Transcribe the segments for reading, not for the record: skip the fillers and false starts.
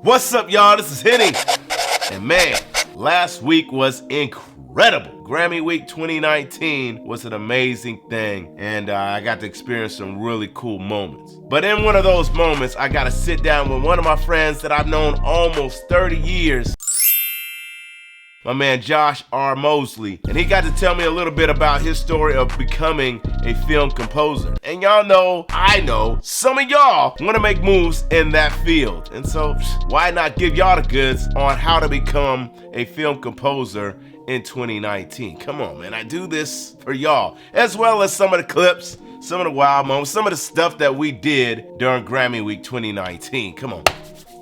What's up, y'all? This is Henny. And man, last week was incredible. Grammy Week 2019 was an amazing thing, and I got to experience some really cool moments. But in one of those moments, I got to sit down with one of my friends that I've known almost 30 years. My man Josh R. Mosley, and he got to tell me a little bit about his story of becoming a film composer. And y'all know, I know, some of y'all want to make moves in that field. And so, why not give y'all the goods on how to become a film composer in 2019? Come on, man, I do this for y'all, as well as some of the clips, some of the wild moments, some of the stuff that we did during Grammy Week 2019. Come on,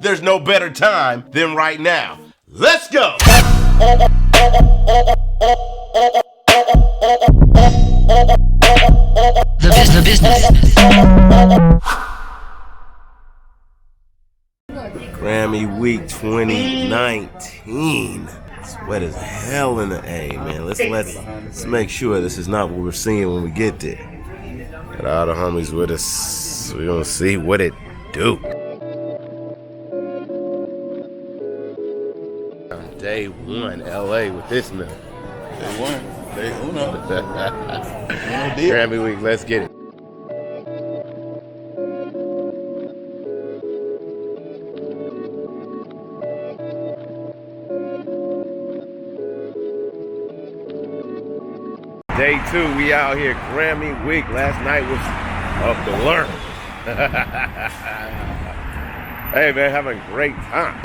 there's no better time than right now. Let's go! The business. Grammy Week 2019. It's wet as hell in the A, man. Let's make sure this is not what we're seeing when we get there. Got all the homies with us. We're gonna see what it do. Day one, LA with this man. Day one, day uno. Grammy Week, let's get it. Day two, we out here, Grammy Week. Last night was up to learn. Hey man, having a great time.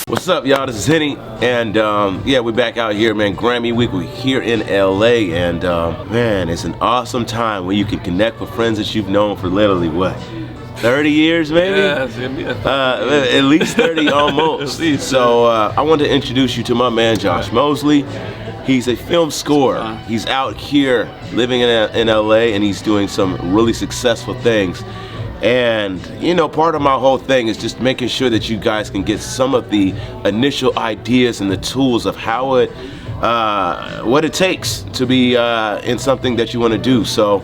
What's up, y'all? This is Henny, and yeah, we're back out here, man. Grammy Week, we're here in LA, and man, it's an awesome time where you can connect with friends that you've known for literally, what, 30 years, maybe? Yeah, it's gonna be at least 30, almost. So I want to introduce you to my man, Josh Mosley. He's a film scorer. He's out here living in LA, and he's doing some really successful things. And, you know, part of my whole thing is just making sure that you guys can get some of the initial ideas and the tools of how it, what it takes to be in something that you want to do. So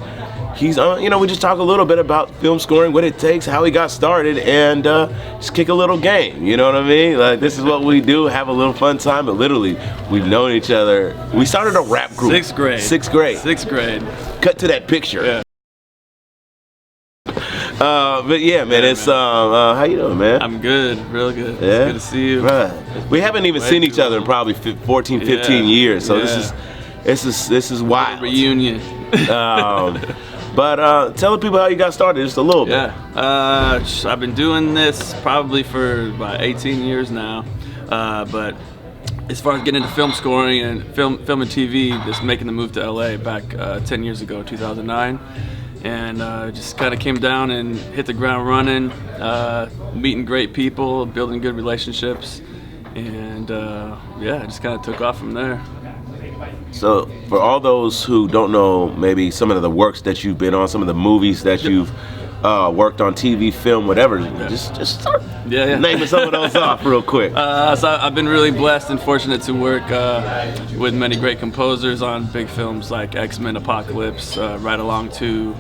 he's, you know, we just talk a little bit about film scoring, what it takes, how he got started, and just kick a little game, you know what I mean? Like, this is what we do, have a little fun time, but literally, we've known each other. We started a rap group. Sixth grade. Sixth grade. Cut to that picture. Yeah. But yeah, man, it's how you doing, man? I'm good, real good. Yeah? It's good to see you. Right. We haven't even seen each other in probably 14, 15 years, so this is wild. Reunion. But tell the people how you got started, just a little bit. Yeah, I've been doing this probably for about 18 years now, but as far as getting into film scoring and film and TV, just making the move to LA back 10 years ago, 2009. And just kind of came down and hit the ground running, meeting great people, building good relationships, and yeah, just kind of took off from there. So for all those who don't know maybe some of the works that you've been on, some of the movies that you've worked on, TV, film, whatever, just start naming some of those off real quick. So I've been really blessed and fortunate to work with many great composers on big films like X-Men, Apocalypse, right along to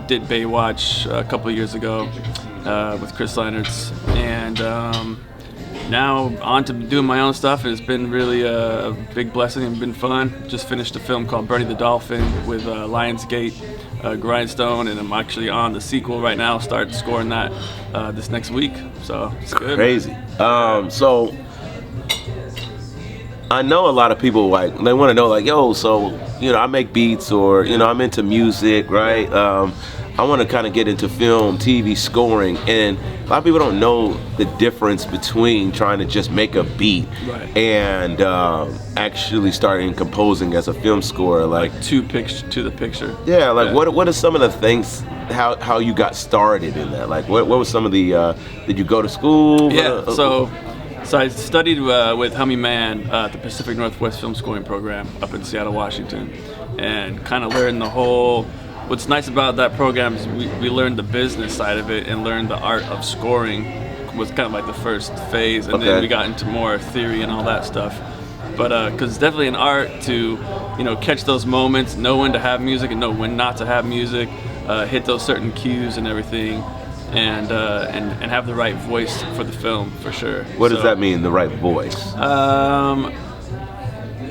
did Baywatch a couple of years ago with Chris Leonard's, and now on to doing my own stuff. It's been really a big blessing and been fun. Just finished a film called Bernie the Dolphin with Lionsgate, Grindstone, and I'm actually on the sequel right now, start scoring that this next week, so it's good. Crazy. So I know a lot of people, like, they want to know, like, yo, so, you know, I make beats, or, you know, I'm into music, right? I want to kind of get into film, TV scoring, and a lot of people don't know the difference between trying to just make a beat and actually starting composing as a film scorer, like to the picture. Yeah, like what are some of the things, how you got started in that? Like what was some of the did you go to school? Yeah, so I studied with Hummy Man at the Pacific Northwest Film Scoring Program up in Seattle, Washington, and kind of learned the whole what's nice about that program is we learned the business side of it and learned the art of scoring was kind of like the first phase, and then we got into more theory and all that stuff. But because it's definitely an art to, you know, catch those moments, know when to have music and know when not to have music, hit those certain cues and everything, and have the right voice for the film for sure. What does that mean, the right voice?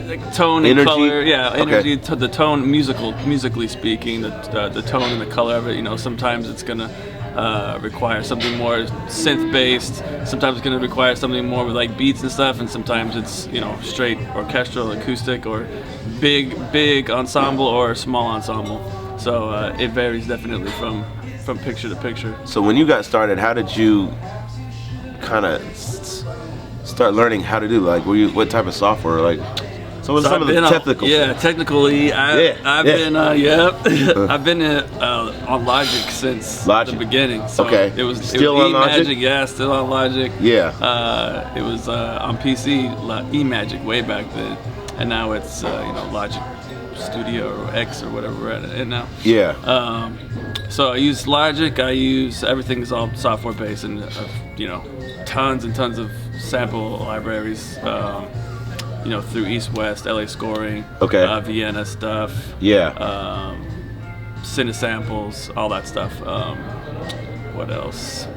Like tone and energy? color, yeah, energy. Okay. The tone, musically speaking, the tone and the color of it. You know, sometimes it's gonna require something more synth-based. Sometimes it's gonna require something more with like beats and stuff, and sometimes it's, you know, straight orchestral, acoustic, or big ensemble or small ensemble. So it varies definitely from picture to picture. So when you got started, how did you kind of start learning how to do, like, what type of software, like? So some of the technical. Technically, I've been I've been on Logic since the beginning. So it was still on Logic? Magic, yeah, still on Logic. Yeah. It was on PC, eMagic way back then, and now it's you know, Logic Studio or X or whatever we're at it now. Yeah. So I use Logic. Everything is all software based, and you know, tons and tons of sample libraries. You know, through East West, LA Scoring, Vienna stuff, Cinesamples, all that stuff. What else?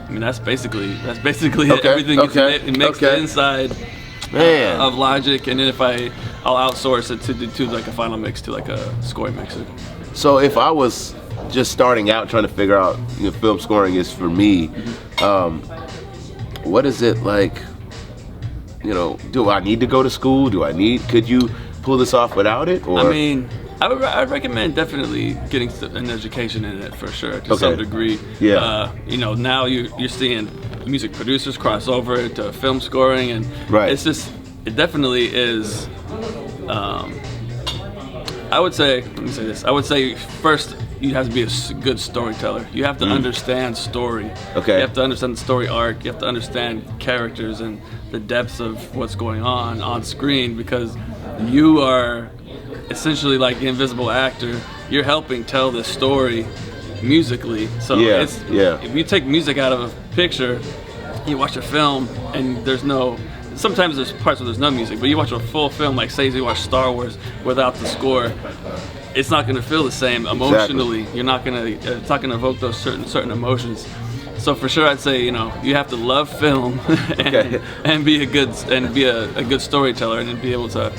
I mean, that's basically it. Everything is mixed inside of Logic, and then I'll outsource it to like a final mix to like a scoring mixer. So if I was just starting out trying to figure out, you know, film scoring is for me, what is it like? You know, do I need to go to school? Could you pull this off without it? Or? I mean, I'd recommend definitely getting an education in it for sure, to some degree. Yeah. You know, now you're seeing music producers cross over to film scoring, and it's just, it definitely is. I would say, let me say this. I would say first, you have to be a good storyteller. You have to understand story. You have to understand the story arc. You have to understand characters and the depths of what's going on screen, because you are essentially like the invisible actor. You're helping tell this story musically. So if you take music out of a picture, you watch a film and sometimes there's parts where there's no music, but you watch a full film, like say you watch Star Wars without the score, it's not going to feel the same emotionally. It's not going to evoke those certain emotions. So for sure, I'd say, you know, you have to love film and be a good storyteller, and then be able to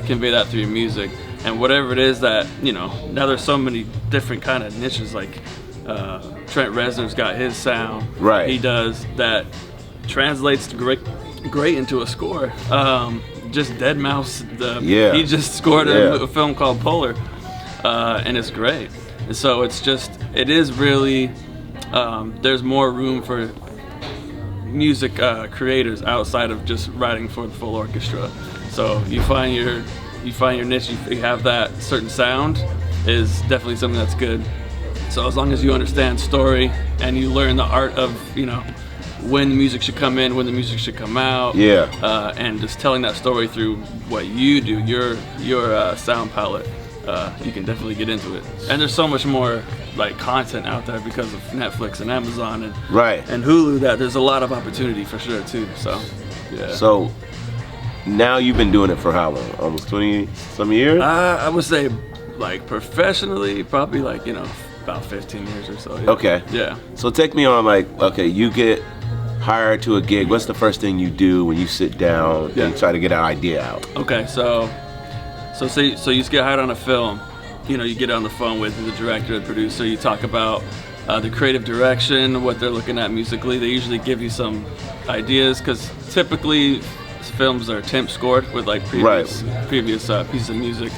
convey that through your music. And whatever it is that, you know, now there's so many different kind of niches, like Trent Reznor's got his sound. He does that translates great into a score. Just Deadmau5, he just scored a film called Polar, and it's great. And so it is really, there's more room for music creators outside of just writing for the full orchestra. So you find your niche, you have that certain sound, is definitely something that's good. So as long as you understand story and you learn the art of, you know, when the music should come in, when the music should come out, and just telling that story through what you do, your sound palette, you can definitely get into it. And there's so much more like content out there because of Netflix and Amazon and Hulu, that there's a lot of opportunity for sure too. So So now you've been doing it for how long? Almost 20 some years? I would say, like, professionally, probably like, you know, about 15 years or so. So take me on, like, you get hired to a gig. What's the first thing you do when you sit down and try to get an idea out? So you get hired on a film. You know, you get on the phone with the director, the producer. You talk about the creative direction, what they're looking at musically. They usually give you some ideas, because typically films are temp scored with like previous pieces of music.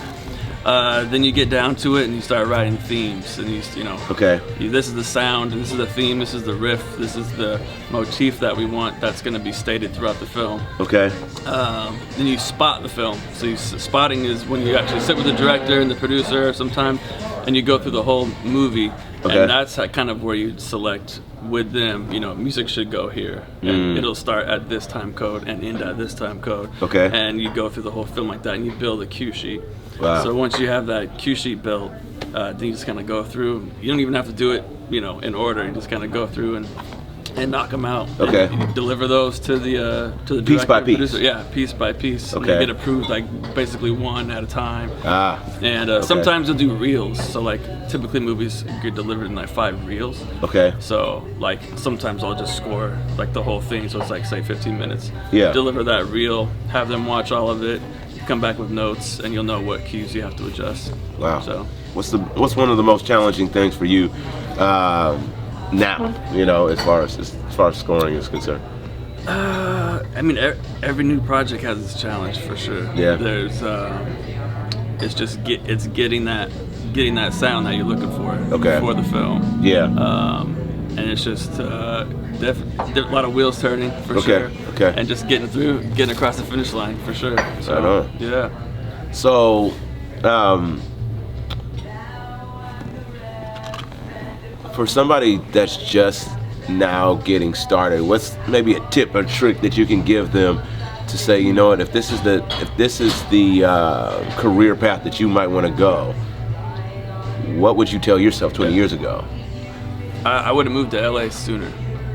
Then you get down to it and you start writing themes, and this is the sound, and this is the theme, this is the riff, this is the motif that we want that's going to be stated throughout the film. Then you spot the film. So spotting is when you actually sit with the director and the producer sometime, and you go through the whole movie, and that's kind of where you select with them, you know, music should go here, and it'll start at this time code and end at this time code. And you go through the whole film like that, and you build a cue sheet. So once you have that cue sheet built, then you just kind of go through. You don't even have to do it, you know, in order. You just kind of go through and knock them out. Okay. And you deliver those to the piece by piece. producer. Yeah, piece by piece. Okay. And they get approved like basically one at a time. And okay. sometimes they'll do reels. So like typically movies get delivered in like 5 reels. Okay. So like sometimes I'll just score like the whole thing. So it's like say 15 minutes. Yeah. Deliver that reel, have them watch all of it, come back with notes, and you'll know what cues you have to adjust. Wow. So what's one of the most challenging things for you now, you know, as far as scoring is concerned? I mean, every new project has its challenge for sure. Yeah. There's, it's just it's getting that sound that you're looking for. Okay. For the film. Yeah. And it's just a lot of wheels turning for sure. Okay. And just getting across the finish line for sure. So, I know. Yeah. So, for somebody that's just now getting started, what's maybe a tip or trick that you can give them to say, you know what, if this is the career path that you might want to go, what would you tell yourself 20 years ago? I would have moved to LA sooner.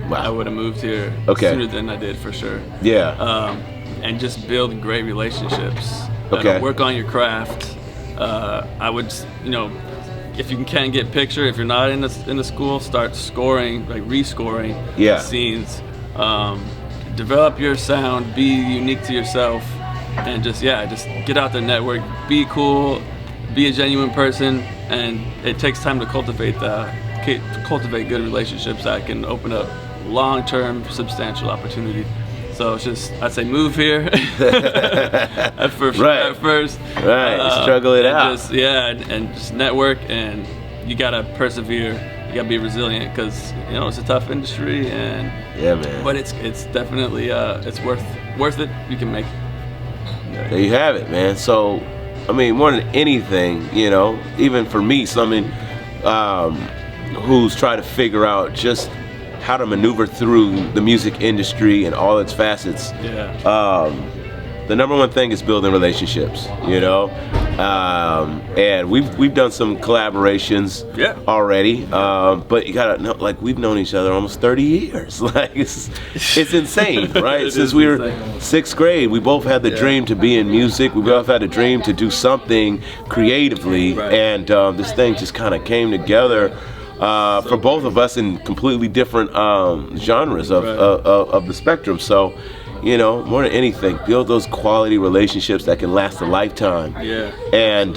Wow. I would have moved here sooner than I did for sure. Yeah. And just build great relationships. Okay. Work on your craft. I would, you know, if you can get picture, if you're not in the school, start scoring, like rescoring scenes. Develop your sound, be unique to yourself, and just get out there, network, be cool, be a genuine person, and it takes time to cultivate good relationships that can open up long-term, substantial opportunity. So it's just, I'd say move here at first. Right, struggle it out. And just network, and you gotta persevere. You gotta be resilient, because you know it's a tough industry, and man. But it's definitely it's worth it. You can make it. Yeah. There you have it, man. So, I mean, more than anything, you know, even for me, someone who's trying to figure out just how to maneuver through the music industry and all its facets. The number one thing is building relationships, you know, and we've done some collaborations already, but you gotta know, like, we've known each other almost 30 years. Like, it's insane, right? Since we were 6th grade, we both had the dream to be in music. We both had a dream to do something creatively, and this thing just kind of came together for both of us in completely different genres of the spectrum. So, you know, more than anything, build those quality relationships that can last a lifetime. And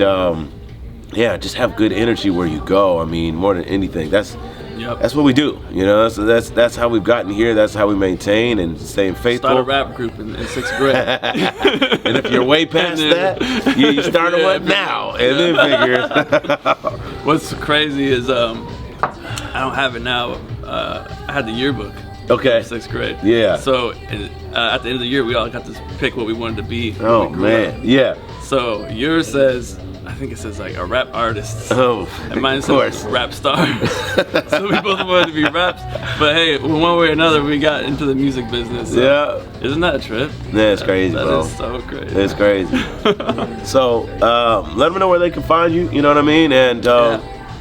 just have good energy where you go. I mean, more than anything, that's what we do. You know, that's how we've gotten here. That's how we maintain and staying faithful. Start a rap group in 6th grade. And if you're way past that, you start one now and then figure. What's crazy is I don't have it now. I had the yearbook. Okay. 6th grade. Yeah. So at the end of the year, we all got to pick what we wanted to be. Oh man. Yeah. So yours says, I think it says like a rap artist. Oh. And mine says rap star. So we both wanted to be raps. But hey, one way or another, we got into the music business. So isn't that a trip? That's crazy, bro. That is so crazy. It's crazy. So let them know where they can find you. You know what I mean? And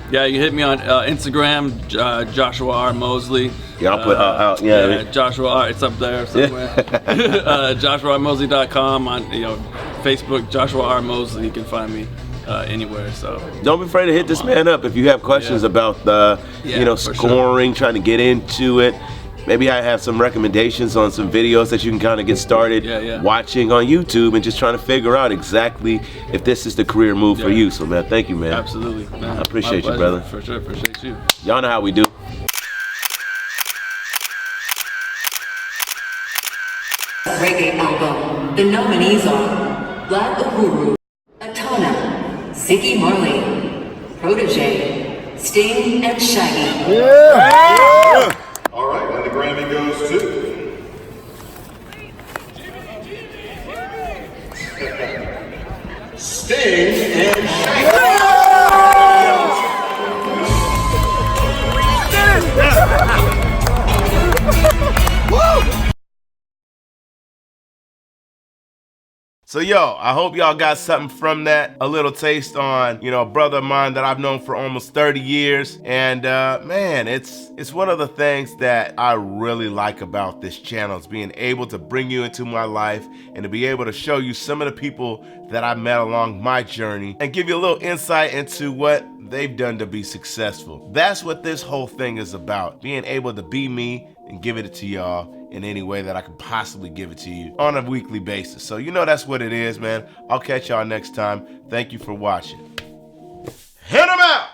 yeah, you can hit me on Instagram, Joshua R. Mosley. Yeah, I'll put out. Joshua R. It's up there somewhere. JoshuaRMosley.com, on Facebook, Joshua R. Mosley. You can find me anywhere. So don't be afraid to hit this man up if you have questions about the scoring, trying to get into it. Maybe I have some recommendations on some videos that you can kind of get started watching on YouTube, and just trying to figure out exactly if this is the career move for you. So, man, thank you, man. Absolutely, man. I appreciate you, brother. For sure, appreciate you. Y'all know how we do. Reggae album. The nominees are Black Uhuru, Atana, Ziggy Marley, Protege, Sting, and Shaggy. Yeah! All right, and the Grammy goes to Sting and Shaggy. So yo, I hope y'all got something from that. A little taste on, a brother of mine that I've known for almost 30 years. And man, it's one of the things that I really like about this channel is being able to bring you into my life and to be able to show you some of the people that I met along my journey and give you a little insight into what they've done to be successful. That's what this whole thing is about, being able to be me and give it to y'all in any way that I can possibly give it to you on a weekly basis. So that's what it is, man. I'll catch y'all next time. Thank you for watching. Hit 'em out!